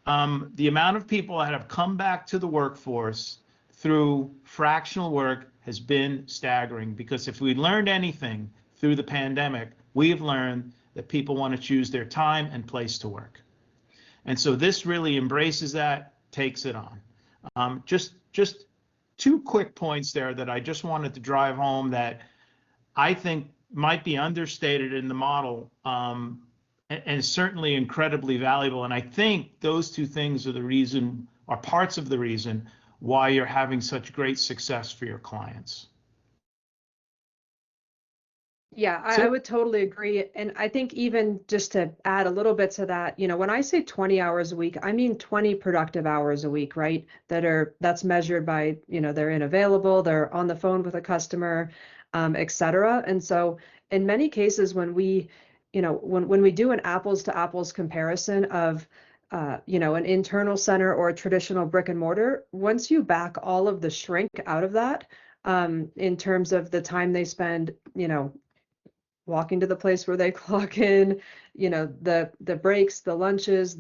S1: The amount of people that have come back to the workforce through fractional work has been staggering, because if we learned anything through the pandemic, we've learned that people want to choose their time and place to work. And so this really embraces that, takes it on. Just 2 quick points there that I just wanted to drive home that I think might be understated in the model, and certainly incredibly valuable. And I think those 2 things are parts of the reason why you're having such great success for your clients.
S4: Yeah, I
S1: So
S4: would totally agree. And I think even just to add a little bit to that, when I say 20 hours a week, I mean 20 productive hours a week, right? That's measured by, they're unavailable, they're on the phone with a customer, et cetera. And so in many cases when when we do an apples to apples comparison of an internal center or a traditional brick and mortar, once you back all of the shrink out of that, in terms of the time they spend, walking to the place where they clock in, the breaks, the lunches,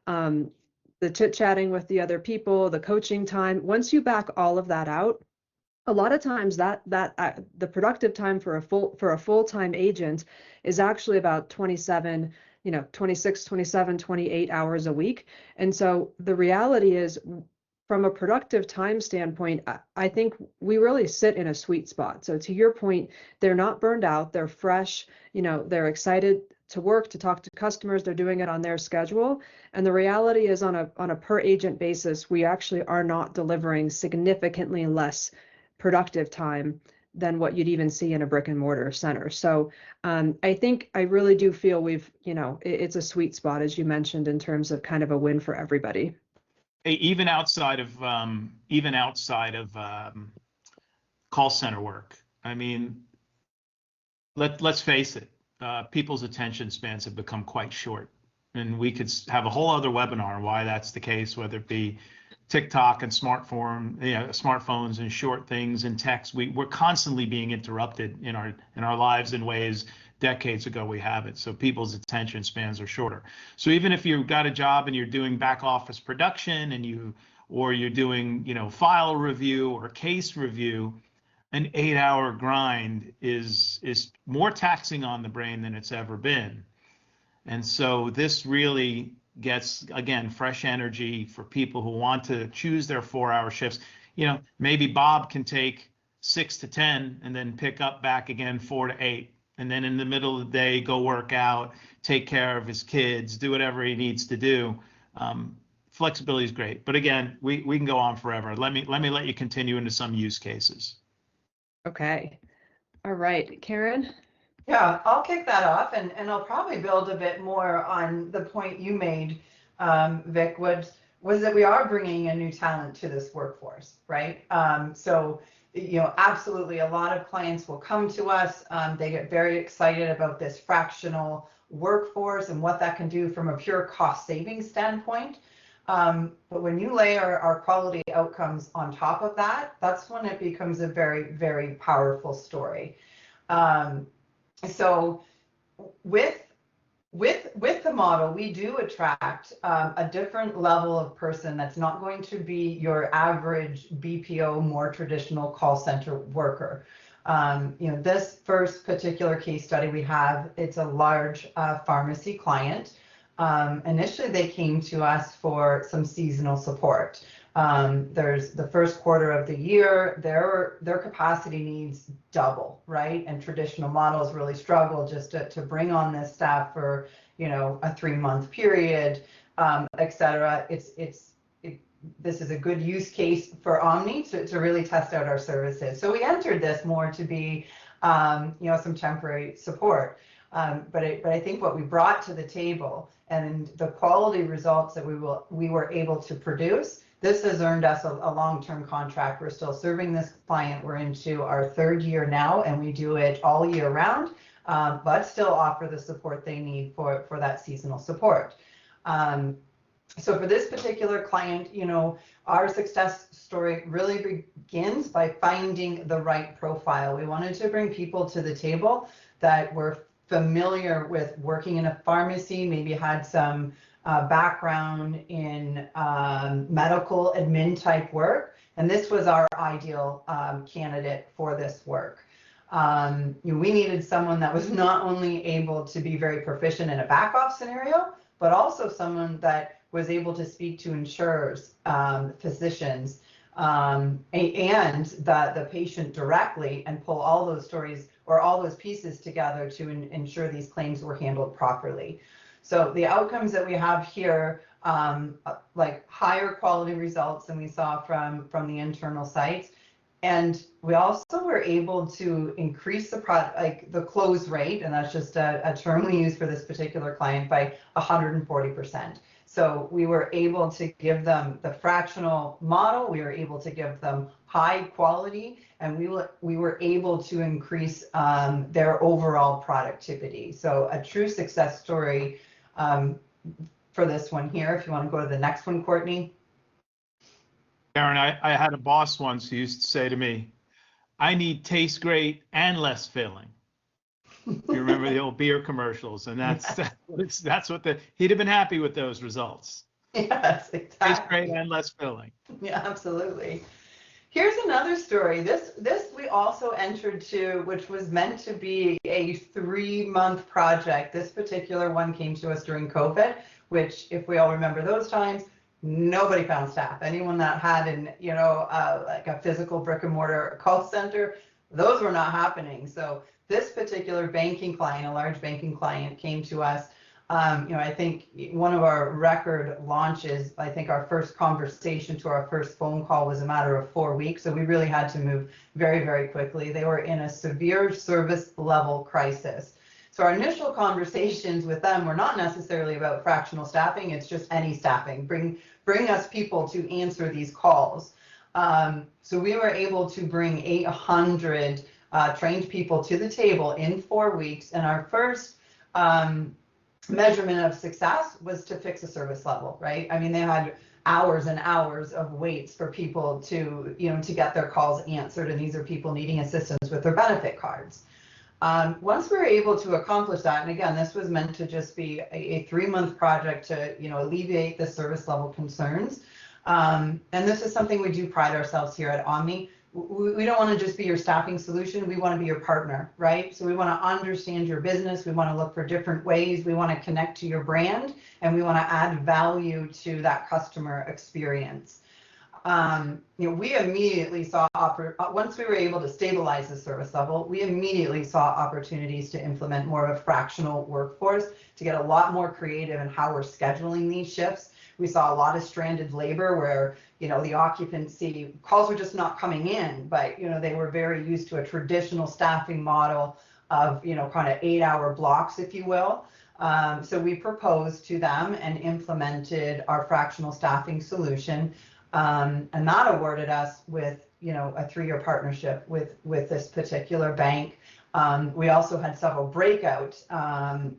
S4: um, the chit-chatting with the other people, the coaching time. Once you back all of that out, a lot of times the productive time for a full-time agent is actually about 27, 26, 27, 28 hours a week. And so the reality is, from a productive time standpoint, I think we really sit in a sweet spot. So to your point, they're not burned out, they're fresh, they're excited to work, to talk to customers, they're doing it on their schedule. And the reality is, on a per agent basis, we actually are not delivering significantly less productive time than what you'd even see in a brick and mortar center. So I think I really do feel it's a sweet spot, as you mentioned, in terms of kind of a win for everybody.
S1: even outside of call center work, I mean, let's face it, people's attention spans have become quite short, and we could have a whole other webinar on why that's the case, whether it be TikTok and smartphones and short things and text. We're constantly being interrupted in our lives in ways decades ago we haven't. So people's attention spans are shorter. So even if you've got a job and you're doing back office production or you're doing, file review or case review, an 8-hour grind is more taxing on the brain than it's ever been. And so this really gets, again, fresh energy for people who want to choose their 4-hour shifts. Maybe Bob can take 6 to 10 and then pick up back again 4 to 8. And then in the middle of the day, go work out, take care of his kids, do whatever he needs to do. Flexibility is great. But again, we can go on forever. Let me let you continue into some use cases.
S4: Okay. All right, Karen.
S5: Yeah, I'll kick that off, and I'll probably build a bit more on the point you made, Vic, was that we are bringing a new talent to this workforce, right? So, absolutely, a lot of clients will come to us. They get very excited about this fractional workforce and what that can do from a pure cost savings standpoint. But when you layer our quality outcomes on top of that, that's when it becomes a very, very powerful story. So with the model, we do attract a different level of person that's not going to be your average BPO, more traditional call center worker. This first particular case study we have, it's a large pharmacy client. Initially, they came to us for some seasonal support. There's the first quarter of the year, their capacity needs double, right? And traditional models really struggle just to bring on this staff for, a 3-month period, et cetera. This is a good use case for Omni to really test out our services. So we entered this more to be, some temporary support. But I think what we brought to the table and the quality results that we were able to produce, this has earned us a long-term contract. We're still serving this client. We're into our 3rd year now, and we do it all year round, but still offer the support they need for that seasonal support. So for this particular client, our success story really begins by finding the right profile. We wanted to bring people to the table that were familiar with working in a pharmacy, maybe had some background in medical admin type work, and this was our ideal candidate for this work. We needed someone that was not only able to be very proficient in a back-off scenario, but also someone that was able to speak to insurers, physicians, and the patient directly, and pull all those stories or all those pieces together to ensure these claims were handled properly. So the outcomes that we have here, like higher quality results than we saw from the internal sites, And we also were able to increase the the close rate, and that's just a term we use for this particular client, by 140%. So we were able to give them the fractional model, we were able to give them high quality, and we were able to increase their overall productivity. So a true success story for this one here. If you want to go to the next one, Courtney.
S1: Karen, I had a boss once who used to say to me, I need taste great and less filling. You remember the old beer commercials, and that's what he'd have been happy with those results.
S5: Yes, exactly.
S1: Taste great and less filling.
S5: Yeah, absolutely. Here's another story. This we also entered to, which was meant to be a 3-month project. This particular one came to us during COVID, which, if we all remember those times, nobody found staff. Anyone that had like a physical brick and mortar call center, those were not happening. So this particular banking client, a large banking client, came to us. I think one of our record launches, I think our first conversation to our first phone call was a matter of 4 weeks. So we really had to move very, very quickly. They were in a severe service level crisis. So our initial conversations with them were not necessarily about fractional staffing. It's just any staffing. Bring us people to answer these calls. So we were able to bring 800 trained people to the table in 4 weeks. And our first measurement of success was to fix a service level, right? I mean, they had hours and hours of waits for people to get their calls answered. And these are people needing assistance with their benefit cards. Once we were able to accomplish that, and again, this was meant to just be a 3-month project to, alleviate the service level concerns. And this is something we do pride ourselves here at Omni. We don't want to just be your staffing solution. We want to be your partner, right? So we want to understand your business. We want to look for different ways. We want to connect to your brand, and we want to add value to that customer experience. We immediately saw, once we were able to stabilize the service level, we immediately saw opportunities to implement more of a fractional workforce, to get a lot more creative in how we're scheduling these shifts. We saw a lot of stranded labor where, the occupancy calls were just not coming in, but, they were very used to a traditional staffing model of, kind of 8-hour blocks, if you will. So we proposed to them and implemented our fractional staffing solution. And that awarded us with, a 3-year partnership with this particular bank. We also had several breakout, I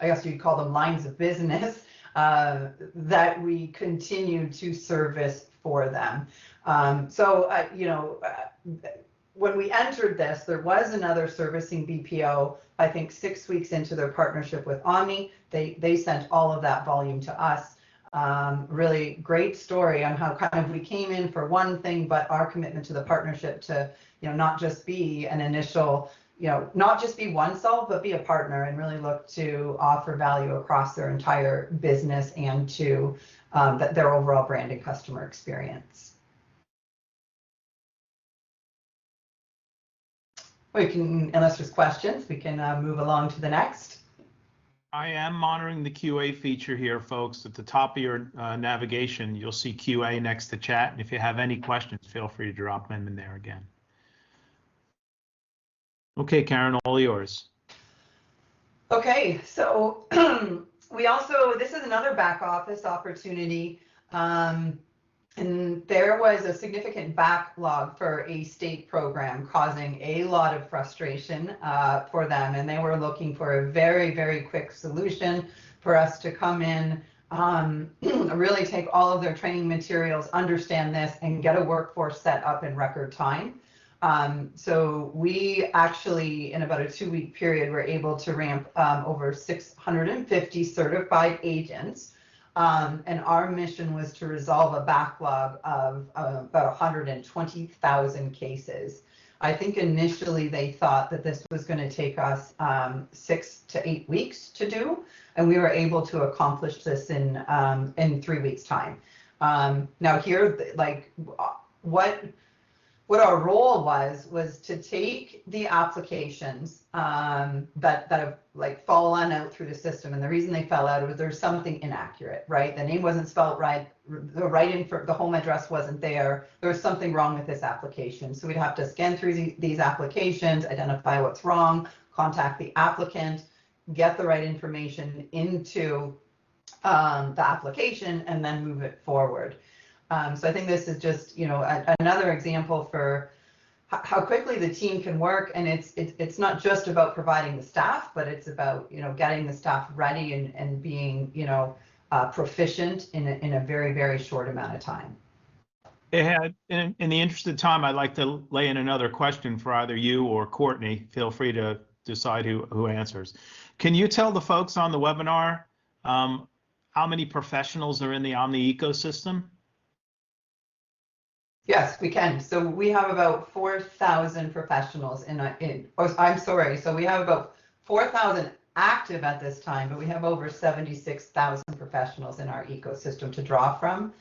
S5: guess you'd call them lines of business, that we continued to service for them. When we entered this, there was another servicing BPO, I think 6 weeks into their partnership with Omni. They sent all of that volume to us. Really great story on how kind of we came in for one thing, but our commitment to the partnership to, not just be an initial, not just be one solve, but be a partner and really look to offer value across their entire business and to their overall brand and customer experience. We can, unless there's questions, we can move along to the next.
S1: I am monitoring the QA feature here, folks. At the top of your navigation, you'll see QA next to chat. And if you have any questions, feel free to drop them in there again. Okay, Karen, all yours.
S5: Okay, so this is another back office opportunity. And there was a significant backlog for a state program, causing a lot of frustration for them. And they were looking for a very, very quick solution for us to come in, really take all of their training materials, understand this, and get a workforce set up in record time. So we actually, in about a 2-week period, were able to ramp over 650 certified agents. And our mission was to resolve a backlog of about 120,000 cases. I think initially they thought that this was going to take us 6 to 8 weeks to do, and we were able to accomplish this in 3 weeks' time. Now here, like what our role was to take the applications that have fallen out through the system, and the reason they fell out was there's something inaccurate, right? The name wasn't spelled right, the home address wasn't there. There was something wrong with this application. So we'd have to scan through these applications, identify what's wrong, contact the applicant, get the right information into the application, and then move it forward. So I think this is just, you know, another example for how quickly the team can work. And it's not just about providing the staff, but it's about, you know, getting the staff ready and being, you know, proficient in a very, very short amount of time.
S1: In the interest of time, I'd like to lay in another question for either you or Courtney. Feel free to decide who answers. Can you tell the folks on the webinar how many professionals are in the Omni ecosystem?
S5: Yes, we can. So we have about 4,000 professionals so we have about 4,000 active at this time, but we have over 76,000 professionals in our ecosystem to draw from.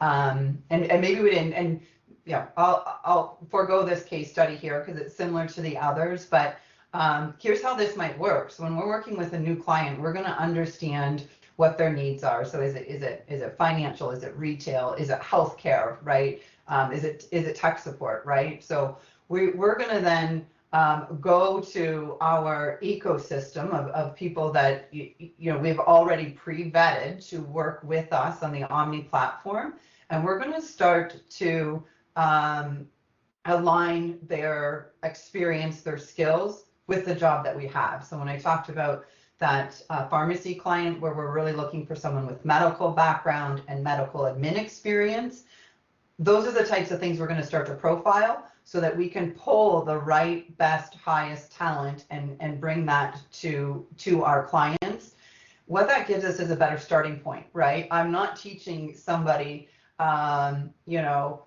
S5: And maybe we didn't, and yeah, I'll forego this case study here because it's similar to the others, but here's how this might work. So when we're working with a new client, we're going to understand what their needs are. So is it financial? Is it retail? Is it healthcare? Right? Is it tech support? Right? So we're going to then go to our ecosystem of people that you know we've already pre-vetted to work with us on the Omni platform, and we're going to start to align their experience, their skills with the job that we have. So when I talked about that pharmacy client where we're really looking for someone with medical background and medical admin experience, those are the types of things we're going to start to profile so that we can pull the right, best, highest talent and bring that to our clients. What that gives us is a better starting point, right? I'm not teaching somebody, you know,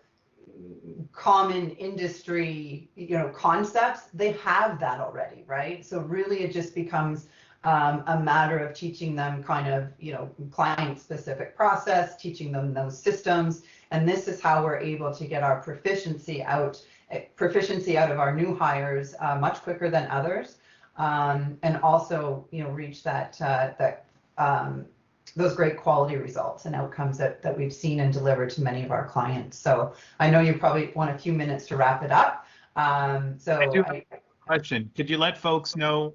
S5: common industry, you know, concepts. They have that already, right? So really it just becomes a matter of teaching them kind of, you know, client-specific process, teaching them those systems, and this is how we're able to get our proficiency out of our new hires much quicker than others, and also, you know, reach those great quality results and outcomes that we've seen and delivered to many of our clients. So I know you probably want a few minutes to wrap it up. So
S1: I do have a question. Could you let folks know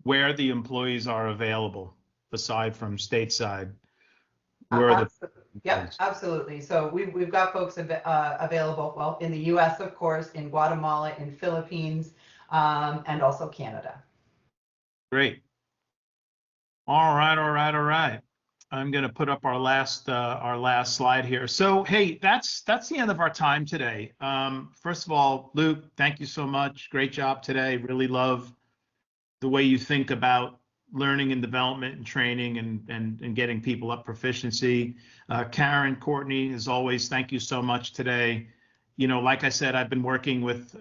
S1: where the employees are available aside from stateside?
S5: Yep, absolutely. So we've got folks available, well, in the US, of course, in Guatemala, in Philippines, and also Canada.
S1: Great. All right. I'm going to put up our last slide here. So, hey, that's the end of our time today. First of all, Luke, thank you so much. Great job today. Really love the way you think about learning and development and training and getting people up proficiency. Karen, Courtney, as always, thank you so much today. You know, like I said, I've been working with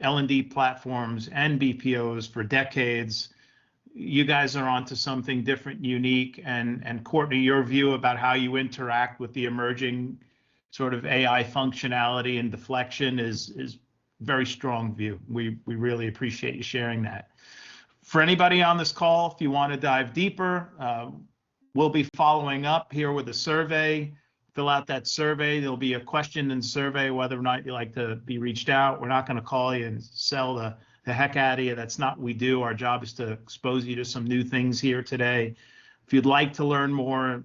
S1: L&D platforms and BPOs for decades. You guys are onto something different, unique, and Courtney, your view about how you interact with the emerging sort of AI functionality and deflection is very strong view. We really appreciate you sharing that. For anybody on this call, if you want to dive deeper, we'll be following up here with a survey. Fill out that survey. There'll be a question in the survey whether or not you like to be reached out. We're not going to call you and sell the heck out of you. That's not what we do. Our job is to expose you to some new things here today. If you'd like to learn more,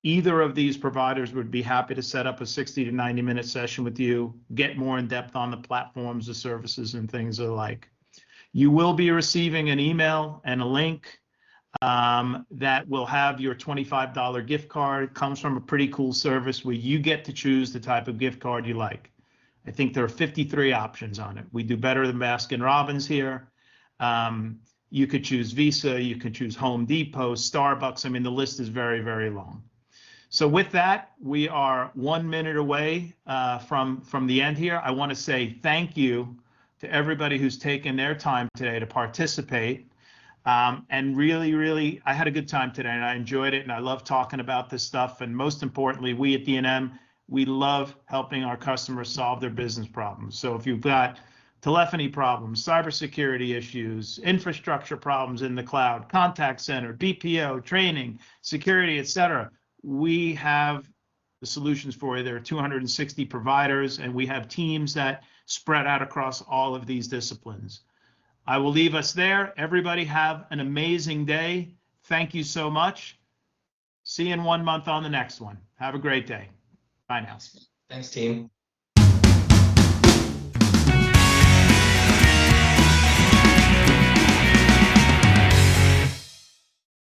S1: either of these providers would be happy to set up a 60 to 90-minute session with you, get more in depth on the platforms, the services, and things alike. You will be receiving an email and a link that will have your $25 gift card. It comes from a pretty cool service where you get to choose the type of gift card you like. I think there are 53 options on it. We do better than Baskin Robbins here. You could choose Visa, you could choose Home Depot, Starbucks. I mean, the list is very, very long. So with that, we are 1 minute away from the end here. I want to say thank you to everybody who's taken their time today to participate. And really, I had a good time today and I enjoyed it and I love talking about this stuff. And most importantly, we at D&M, we love helping our customers solve their business problems. So if you've got telephony problems, cybersecurity issues, infrastructure problems in the cloud, contact center, BPO, training, security, etc., we have the solutions for you. There are 260 providers, and we have teams that spread out across all of these disciplines. I will leave us there. Everybody have an amazing day. Thank you so much. See you in 1 month on the next one. Have a great day. Bye now.
S2: Thanks, team.